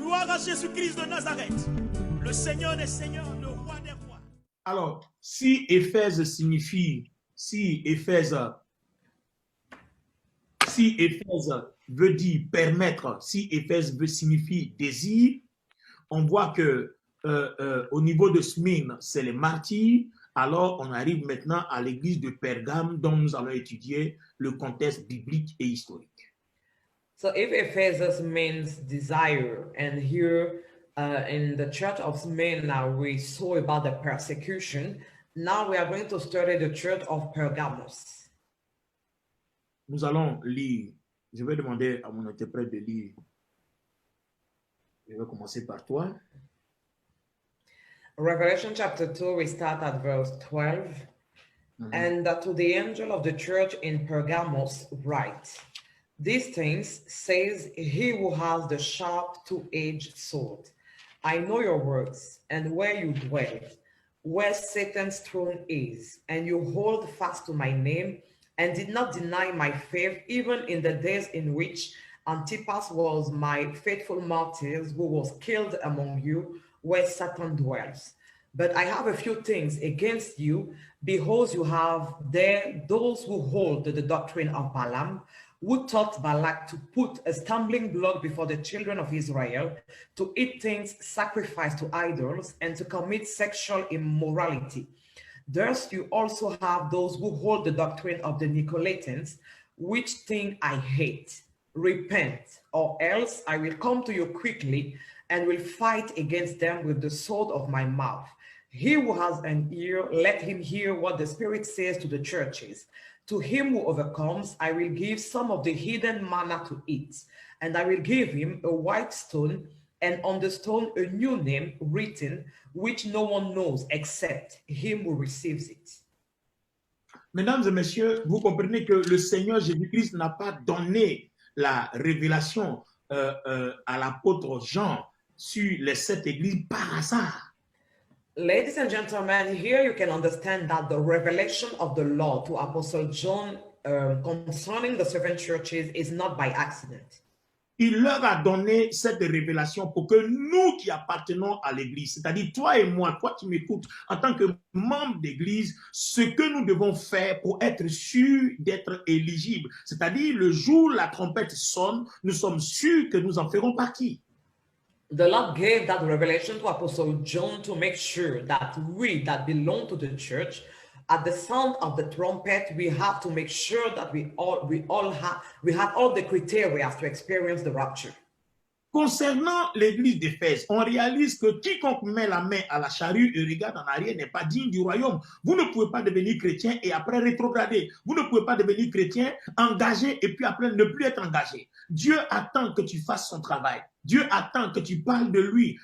Gloire à Jésus-Christ de Nazareth, le Seigneur des Seigneurs, le Roi des Rois. Alors, si Éphèse signifie, si Éphèse veut dire permettre, si Éphèse veut signifier désir, on voit que au niveau de Smyrne, c'est les martyrs. Alors, on arrive maintenant à l'église de Pergame, dont nous allons étudier le contexte biblique et historique. So if Ephesus means desire, and here in the church of Smyrna we saw about the persecution, now we are going to study the church of Pergamos. Nous allons lire, je vais demander à mon interprète de lire. Je vais commencer par toi. Revelation chapter 2, we start at verse 12. And to the angel of the church in Pergamos write, these things says he who has the sharp two-edged sword. I know your works and where you dwell, where Satan's throne is, and you hold fast to my name and did not deny my faith, even in the days in which Antipas was my faithful martyr, who was killed among you, where Satan dwells. But I have a few things against you. Behold, you have there those who hold the doctrine of Balaam, who taught Balak to put a stumbling block before the children of Israel, to eat things sacrificed to idols, and to commit sexual immorality. Thus you also have those who hold the doctrine of the Nicolaitans, which thing I hate. Repent, or else I will come to you quickly and will fight against them with the sword of my mouth. He who has an ear, let him hear what the Spirit says to the churches. To him who overcomes, I will give some of the hidden manna to eat, and I will give him a white stone, and on the stone a new name written, which no one knows except him who receives it. Mesdames et messieurs, vous comprenez que le Seigneur Jésus-Christ n'a pas donné la révélation à l'apôtre Jean sur les 7 églises par hasard. Ladies and gentlemen, here you can understand that the revelation of the Lord to Apostle John concerning the 7 churches is not by accident. Il leur a donné cette révélation pour que nous qui appartenons à l'église, c'est-à-dire toi et moi, toi qui m'écoutes, en tant que membre d'église, ce que nous devons faire pour être sûrs d'être éligibles, c'est-à-dire le jour où la trompette sonne, nous sommes sûrs que nous en ferons partie. The Lord gave that revelation to Apostle John to make sure that we that belong to the church, at the sound of the trumpet, we have to make sure that we have all the criteria to experience the rapture. Concernant l'église d'Éphèse, on réalise que quiconque met la main à la charrue et regarde en arrière n'est pas digne du royaume. Vous ne pouvez pas devenir chrétien et après rétrograder. Vous ne pouvez pas devenir chrétien engagé et puis après ne plus être engagé. Dieu attend que tu fasses son travail. Dieu attend que tu parles de lui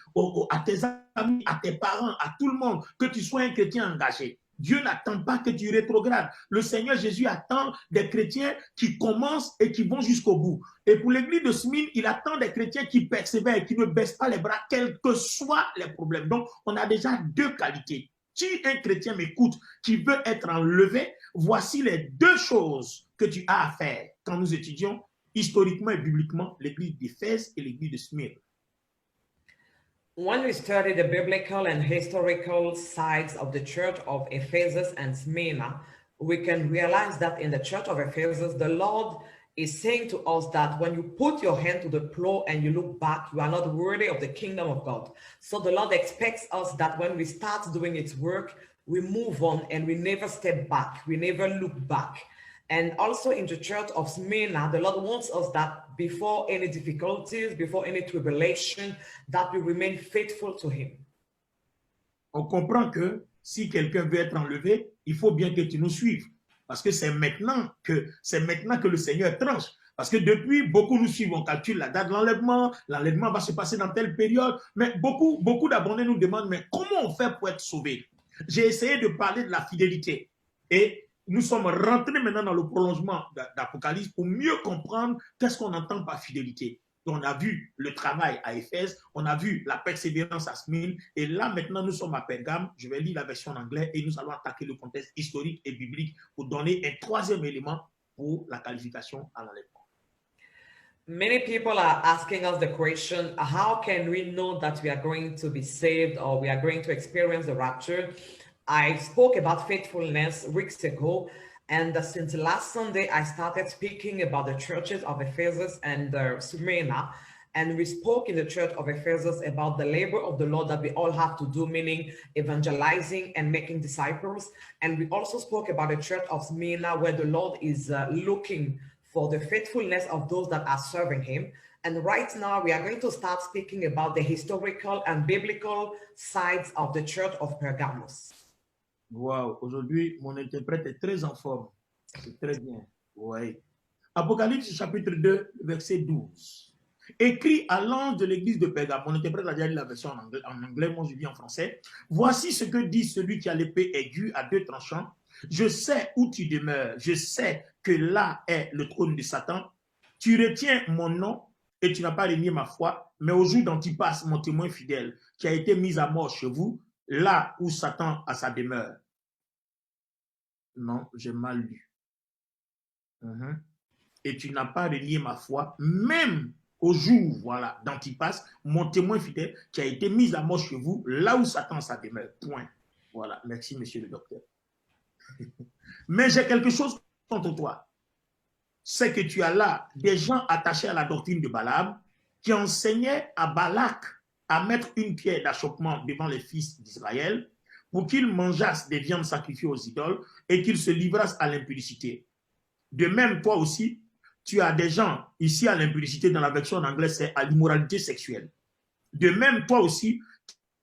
à tes amis, à tes parents, à tout le monde, que tu sois un chrétien engagé. Dieu n'attend pas que tu rétrogrades. Le Seigneur Jésus attend des chrétiens qui commencent et qui vont jusqu'au bout. Et pour l'église de Smyrne, il attend des chrétiens qui persévèrent, qui ne baissent pas les bras, quels que soient les problèmes. Donc, on a déjà 2 qualités. Si un chrétien m'écoute, qui veut être enlevé, voici les 2 choses que tu as à faire quand nous étudions historiquement et bibliquement l'église d'Éphèse et l'église de Smyrne. When we study the biblical and historical sides of the church of Ephesus and Smyrna, we can realize that in the church of Ephesus, the Lord is saying to us that when you put your hand to the plow and you look back, you are not worthy of the kingdom of God. So the Lord expects us that when we start doing its work, we move on and we never step back. We never look back. And also in the church of Smyrna, the Lord wants us that before any difficulties, before any tribulation, that we remain faithful to him. On comprend que si quelqu'un veut être enlevé, il faut bien que tu nous suives. Parce que c'est maintenant que le Seigneur tranche. Parce que depuis, beaucoup nous suivent, on calcule la date de l'enlèvement va se passer dans telle période, mais beaucoup d'abonnés nous demandent, mais comment on fait pour être sauvé? J'ai essayé de parler de la fidélité et nous sommes rentrés maintenant dans le prolongement d'Apocalypse pour mieux comprendre qu'est-ce qu'on entend par fidélité. Donc, on a vu le travail à Éphèse, on a vu la persévérance à Smyrne, et là maintenant nous sommes à Pergame. Je vais lire la version en anglais et nous allons attaquer le contexte historique et biblique pour donner un 3e élément pour la qualification à l'enlèvement. Many people are asking us the question, how can we know that we are going to be saved or we are going to experience the rapture? I spoke about faithfulness weeks ago, and since last Sunday, I started speaking about the churches of Ephesus and Smyrna. And we spoke in the church of Ephesus about the labor of the Lord that we all have to do, meaning evangelizing and making disciples. And we also spoke about the church of Smyrna, where the Lord is looking for the faithfulness of those that are serving him. And right now, we are going to start speaking about the historical and biblical sides of the church of Pergamos. Wow, aujourd'hui, mon interprète est très en forme. C'est très bien. Oui. Apocalypse chapitre 2, verset 12. Écrit à l'ange de l'église de Pergame. Mon interprète a déjà lu la version en anglais, moi je lis en français. Voici ce que dit celui qui a l'épée aiguë à deux tranchants. Je sais où tu demeures. Je sais que là est le trône de Satan. Tu retiens mon nom et tu n'as pas renié ma foi. Mais au jour d'Antipas, mon témoin fidèle, qui a été mis à mort chez vous, là où Satan a sa demeure. Non, j'ai mal lu. Et tu n'as pas renié ma foi, même au jour, voilà, d'Antipas, mon témoin fidèle, qui a été mis à mort chez vous, là où Satan sa demeure. Point. Voilà, merci, monsieur le docteur. Mais j'ai quelque chose contre toi. C'est que tu as là des gens attachés à la doctrine de Balaam qui enseignaient à Balak à mettre une pierre d'achoppement devant les fils d'Israël pour qu'ils mangeassent des viandes sacrifiées aux idoles et qu'ils se livrassent à l'impudicité. De même, toi aussi, tu as des gens ici à l'impudicité, dans la version en anglais, c'est à l'immoralité sexuelle. De même, toi aussi,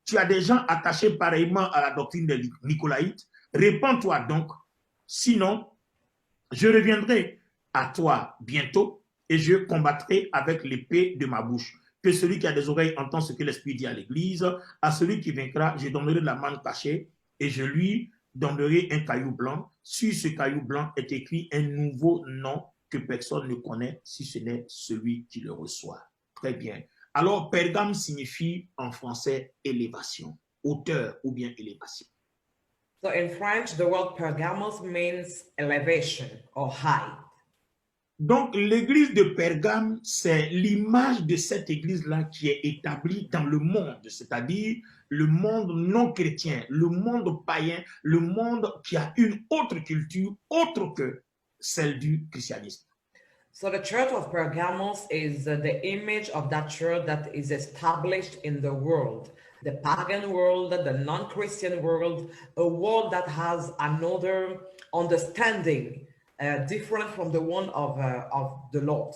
tu as des gens attachés pareillement à la doctrine des Nicolaïtes. Répands-toi donc, sinon, je reviendrai à toi bientôt et je combattrai avec l'épée de ma bouche. Que celui qui a des oreilles entend ce que l'Esprit dit à l'Église. À celui qui vaincra, je donnerai de la manne cachée et je lui donnerai un caillou blanc. Sur ce caillou blanc est écrit un nouveau nom que personne ne connaît si ce n'est celui qui le reçoit. Très bien. Alors, Pergame signifie en français élévation, hauteur ou bien élévation. So in French, the word Pergamos means elevation or height. Donc, l'église de Pergame, c'est l'image de cette église-là qui est établie dans le monde, c'est-à-dire le monde non chrétien, le monde païen, le monde qui a une autre culture autre que celle du christianisme. So the church of Pergamos is the image of that church that is established in the world, the pagan world, the non-Christian world, a world that has another understanding different from the one of the Lord.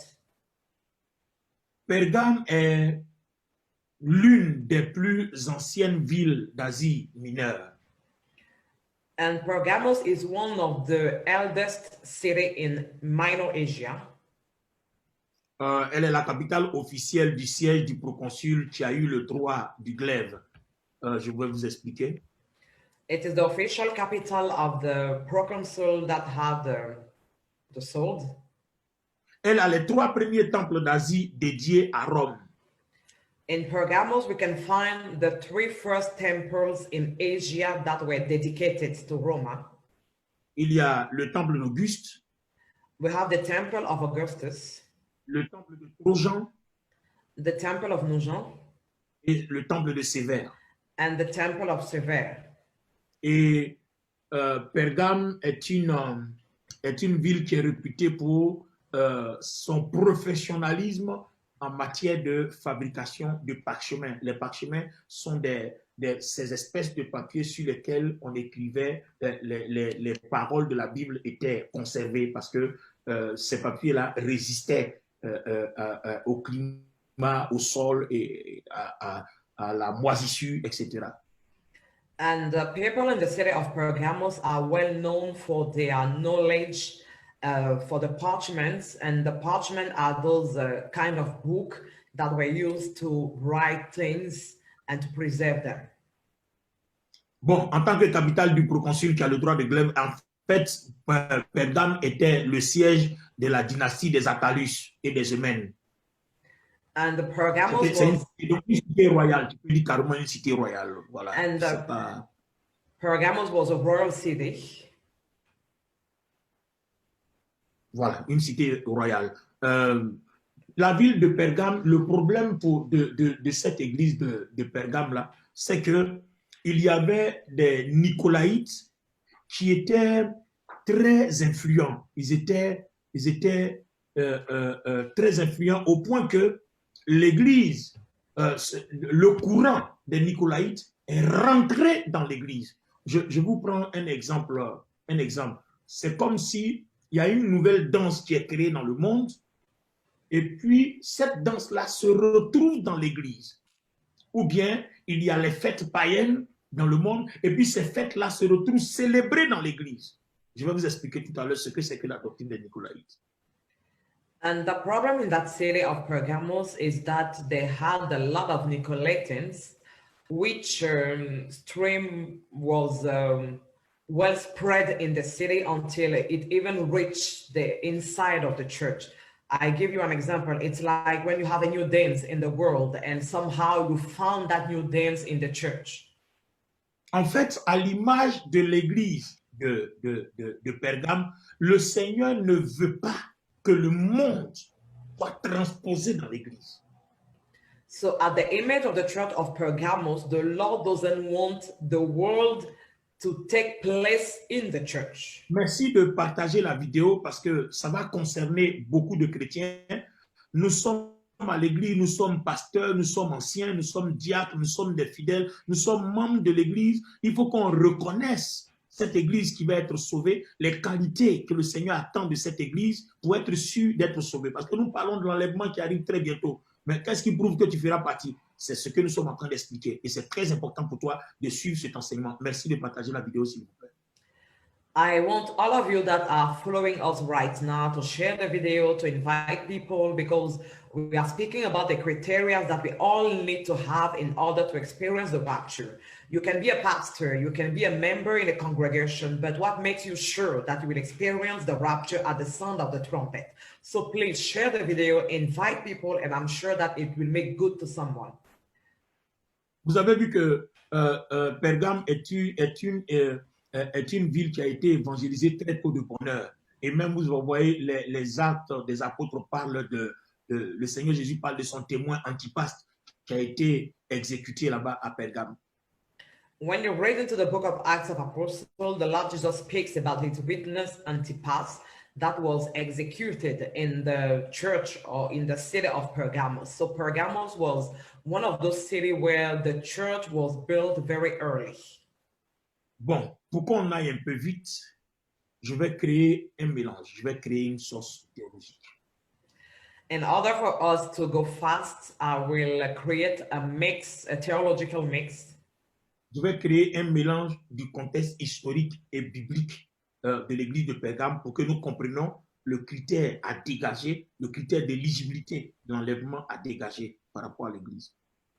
Pergame est l'une des plus anciennes villes d'Asie mineure. And Pergamos is one of the eldest city in Minor Asia. Elle est la capitale officielle du siège du proconsul qui a eu le droit du glaive. Je vais vous expliquer. It is the official capital of the proconsul that had the sword. Elle a les 3 premiers temples d'Asie dédiés à Rome. In Pergamos, we can find the 3 first temples in Asia that were dedicated to Roma. Il y a le temple d'Auguste. We have the temple of Augustus, le temple de Trojan, the temple of Nogent, et le temple de Sévère. and the temple of Sever. Et Pergame est une ville qui est réputée pour son professionnalisme en matière de fabrication de parchemins. Les parchemins sont ces espèces de papiers sur lesquels on écrivait les paroles de la Bible étaient conservées parce que ces papiers-là résistaient au climat, au sol et à la moisissure, etc. And the people in the city of Pergamos are well known for their knowledge for the parchments, and the parchment are those kind of book that were used to write things and to preserve them. Bon, en tant que capitale du proconsul qui a le droit de glaive, en fait, Pergame était le siège de la dynastie des Attalus et des Eumènes. And the Pergamos C'est une cité royale, tu peux dire carrément une cité royale. Voilà. And Pergamos was a royal city. Voilà, une cité royale. la ville de Pergame, le problème de cette église de Pergame-là, c'est qu'il y avait des Nicolaïtes qui étaient très influents. Ils étaient très influents au point que l'église, le courant des Nicolaïtes est rentré dans l'église. Je vous prends un exemple. C'est comme si il y a une nouvelle danse qui est créée dans le monde et puis cette danse-là se retrouve dans l'église. Ou bien il y a les fêtes païennes dans le monde et puis ces fêtes-là se retrouvent célébrées dans l'église. Je vais vous expliquer tout à l'heure ce que c'est que la doctrine des Nicolaïtes. And the problem in that city of Pergamos is that they had a lot of Nicolaitans, which stream was well spread in the city until it even reached the inside of the church. I give you an example. It's like when you have a new dance in the world and somehow you found that new dance in the church. En fait, à l'image de l'église de Pergame, le Seigneur ne veut pas que le monde soit transposé dans l'église. So at the image of the church of Pergamos, the Lord doesn't want the world to take place in the church. Merci de partager la vidéo parce que ça va concerner beaucoup de chrétiens. Nous sommes à l'église, nous sommes pasteurs, nous sommes anciens, nous sommes diacres, nous sommes des fidèles, nous sommes membres de l'église. Il faut qu'on reconnaisse cette église qui va être sauvée, les qualités que le Seigneur attend de cette église pour être sûr d'être sauvé. Parce que nous parlons de l'enlèvement qui arrive très bientôt. Mais qu'est-ce qui prouve que tu feras partie? C'est ce que nous sommes en train d'expliquer. Et c'est très important pour toi de suivre cet enseignement. Merci de partager la vidéo, s'il vous plaît. I want all of you that are following us right now to share the video, to invite people, because we are speaking about the criteria that we all need to have in order to experience the rapture. You can be a pastor, you can be a member in a congregation, but what makes you sure that you will experience the rapture at the sound of the trumpet? So please share the video, invite people, and I'm sure that it will make good to someone. Vous avez vu que Pergame est une ville qui a été évangélisée très tôt de bonne heure. Et même vous voyez les actes des apôtres parlent le Seigneur Jésus parle de son témoin Antipas qui a été exécuté là-bas à Pergame. When you read into the book of Acts of Apostles, the Lord Jesus speaks about his witness Antipas that was executed in the church or in the city of Pergamos. So Pergamos was one of those cities where the church was built very early. Bon, pour qu'on aille un peu vite, je vais créer un mélange, je vais créer une source théologique. In order for us to go fast, I will create a mix, a theological mix. Je vais créer un mélange du contexte historique et biblique de l'église de Pergame pour que nous comprenions le critère à dégager, le critère d'éligibilité de l'enlèvement à dégager par rapport à l'église.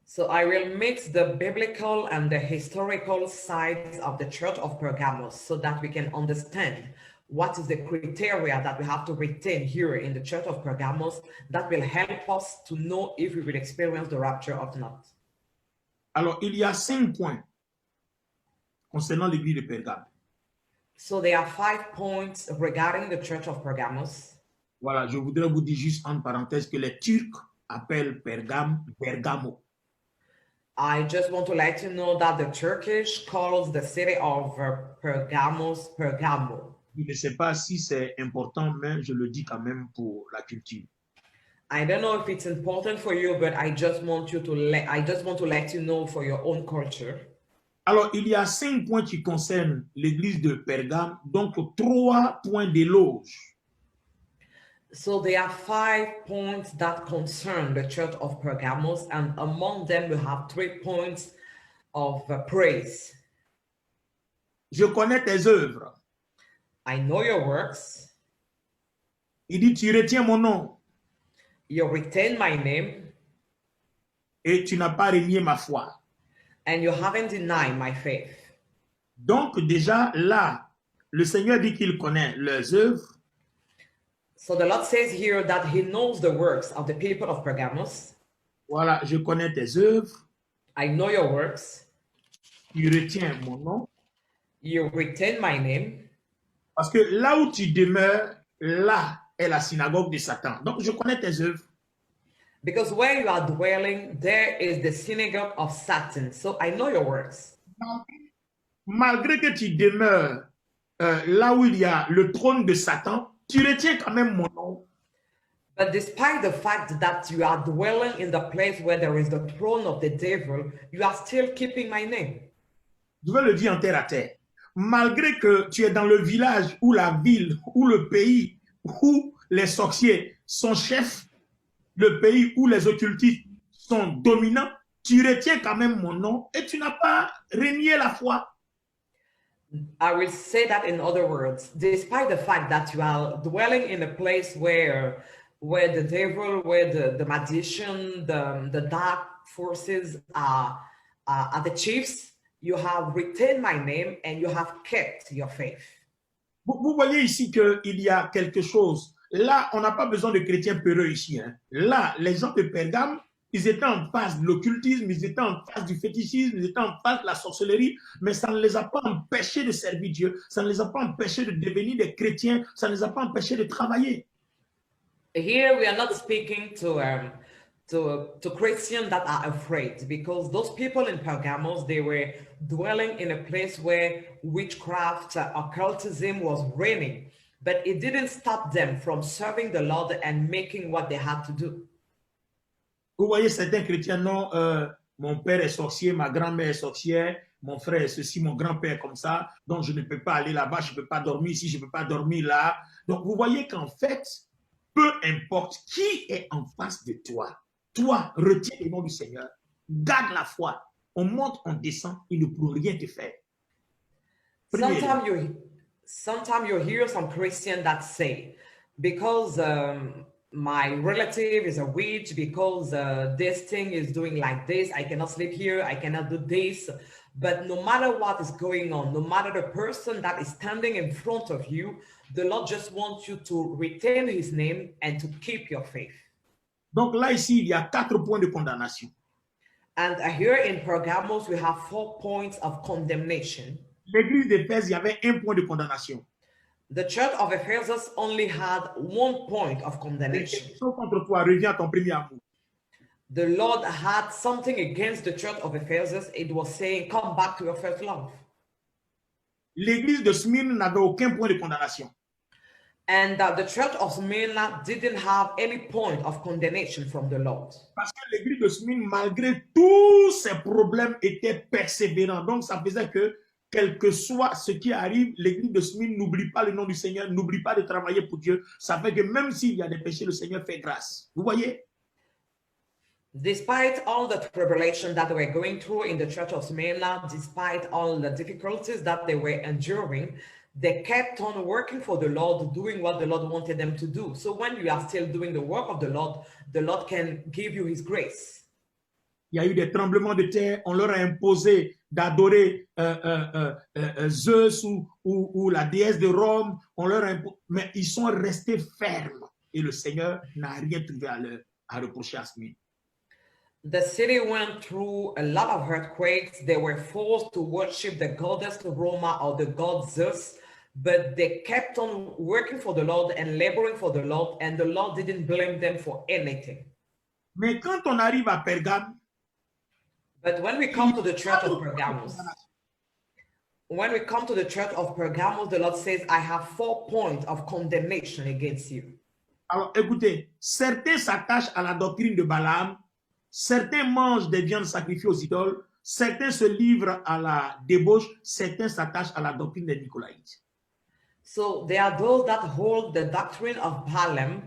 So I will mix the biblical and the historical sides of the church of Pergamos so that we can understand what is the criteria that we have to retain here in the church of Pergamos that will help us to know if we will experience the rapture or not. Alors, il y a 5 points concernant l'église de Pergame. So there are 5 points regarding the church of Pergamos. Voilà, je voudrais vous dire juste en parenthèse que les Turcs appellent Pergame Bergamo. I just want to let you know that the Turkish calls the city of Pergamos Pergamo. Je ne sais pas si c'est important, mais je le dis quand même pour la culture. I don't know if it's important for you, but I just want to let you know for your own culture. Alors, il y a 5 points qui concernent l'église de Pergame, donc 3 points d'éloge. So there are 5 points that concern the church of Pergamos, and among them we have 3 points of praise. Je connais tes œuvres. I know your works. Il dit, tu retiens mon nom. You retain my name. Et tu n'as pas renié ma foi. And you haven't denied my faith. Donc déjà là, le Seigneur dit qu'il connaît leurs œuvres. So the Lord says here that he knows the works of the people of Pergamos. Voilà, je connais tes œuvres. I know your works. Tu retiens mon nom. You retain my name. Parce que là où tu demeures, là est la synagogue de Satan. Donc je connais tes œuvres. Because where you are dwelling, there is the synagogue of Satan. So I know your works. Malgré que tu demeures là où il y a le trône de Satan, tu retiens quand même mon nom. But despite the fact that you are dwelling in the place where there is the throne of the devil, you are still keeping my name. Je vais le dire en terre à terre. Malgré que tu es dans le village ou la ville ou le pays où les sorciers sont chefs, le pays où les occultistes sont dominants, tu retiens quand même mon nom et tu n'as pas renié la foi. I will say that in other words, despite the fact that you are dwelling in a place where the devil, where the magician, the dark forces are the chiefs, you have retained my name and you have kept your faith. Vous voyez ici qu'il y a quelque chose. Là, on n'a pas besoin de chrétiens peureux ici. Hein. Là, les gens de Pergame, ils étaient en face de l'occultisme, ils étaient en face du fétichisme, ils étaient en face de la sorcellerie, mais ça ne les a pas empêchés de servir Dieu, ça ne les a pas empêchés de devenir des chrétiens, ça ne les a pas empêchés de travailler. Here we are not speaking to Christians that are afraid, because those people in Pergamos, they were dwelling in a place where witchcraft, occultism was reigning, but it didn't stop them from serving the Lord and making what they had to do. Vous voyez certains chrétiens, non, mon père est sorcier, ma grand-mère est sorcière, mon frère est ceci, mon grand-père comme ça, donc je ne peux pas aller là-bas, je ne peux pas dormir ici, je ne peux pas dormir là. Donc vous voyez qu'en fait, peu importe qui est en face de toi, toi, retiens le nom du Seigneur, garde la foi. On monte, on descend, il ne peut rien te faire. Sometimes you hear some Christians that say, because my relative is a witch, because this thing is doing like this, I cannot sleep here, I cannot do this. But no matter what is going on, no matter the person that is standing in front of you, the Lord just wants you to retain his name and to keep your faith. Donc là, ici, il y a 4 points de condamnation. And here in Pergamos, we have 4 points of condemnation. L'église d'Éphèse, il y avait 1 point de condamnation. The church of Ephesus only had 1 point of condemnation. Sauf contre toi, reviens à ton premier amour. The Lord had something against the church of Ephesus. It was saying, come back to your first love. L'église de Smyrne n'avait aucun point de condamnation. And the church of Smyrna didn't have any point of condemnation from the Lord. Parce que l'église de Smyrne, malgré tous ses problèmes, était persévérante. Donc, ça faisait que, quel que soit ce qui arrive, l'église de Smyrne n'oublie pas le nom du Seigneur, n'oublie pas de travailler pour Dieu. Ça fait que même s'il y a des péchés, le Seigneur fait grâce. Vous voyez? Despite all the tribulation that they were going through in the church of Smyrna, despite all the difficulties that they were enduring, they kept on working for the Lord, doing what the Lord wanted them to do. So when you are still doing the work of the Lord can give you his grace. Il y a eu des tremblements de terre, on leur a imposé d'adorer Zeus ou la déesse de Rome, on leur a mais ils sont restés fermes et le Seigneur n'a rien trouvé à reprocher à Smyrne. The city went through a lot of earthquakes. They were forced to worship the goddess Roma or the god Zeus, but they kept on working for the Lord and laboring for the Lord, and the Lord didn't blame them for anything. Mais quand on arrive à Pergame, but when we come to the church of Pergamos, the Lord says, I have 4 points of condemnation against you. Alors écoutez, certains s'attachent à la doctrine de Balaam, certains mangent des viandes sacrifiées aux idoles, certains se livrent à la débauche, certains s'attachent à la doctrine des Nicolaïtes. So there are those that hold the doctrine of Balaam.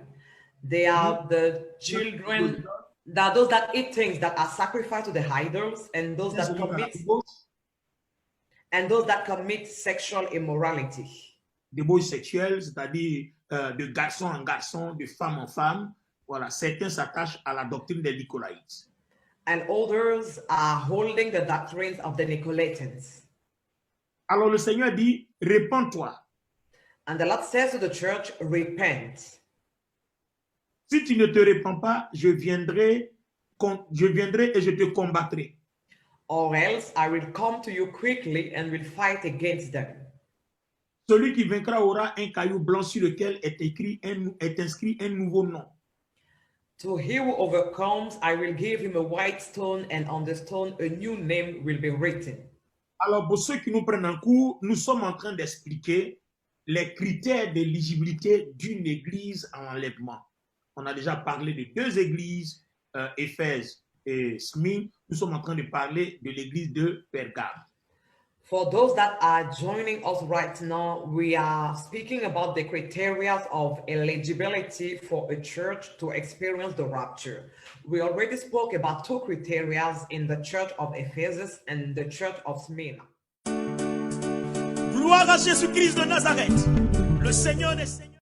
They are the children, there are those that eat things that are sacrificed to the idols, and those that commit sexual immorality. Débauche sexuelle, c'est-à-dire de garçon en garçon, de femme en femme. Voilà, certains s'attachent à la doctrine des Nicolaïtes. And others are holding the doctrines of the Nicolaitans. Alors le Seigneur dit, répands-toi. And the Lord says to the church, repent. Si tu ne te répands pas, je viendrai et je te combattrai. Or else I will come to you quickly and will fight against them. Celui qui vaincra aura un caillou blanc sur lequel est inscrit un nouveau nom. To he who overcomes, I will give him a white stone, and on the stone a new name will be written. Alors, pour ceux qui nous prennent en cours, nous sommes en train d'expliquer les critères d'éligibilité d'une église à enlèvement. On a déjà parlé de deux églises, Éphèse et Smyrne. Nous sommes en train de parler de l'église de Pergame. For those that are joining us right now, we are speaking about the criteria of eligibility for a church to experience the rapture. We already spoke about two criteria in the church of Ephesus and the church of Smyrna. Gloire à Jésus-Christ de Nazareth, le Seigneur des Seigneurs.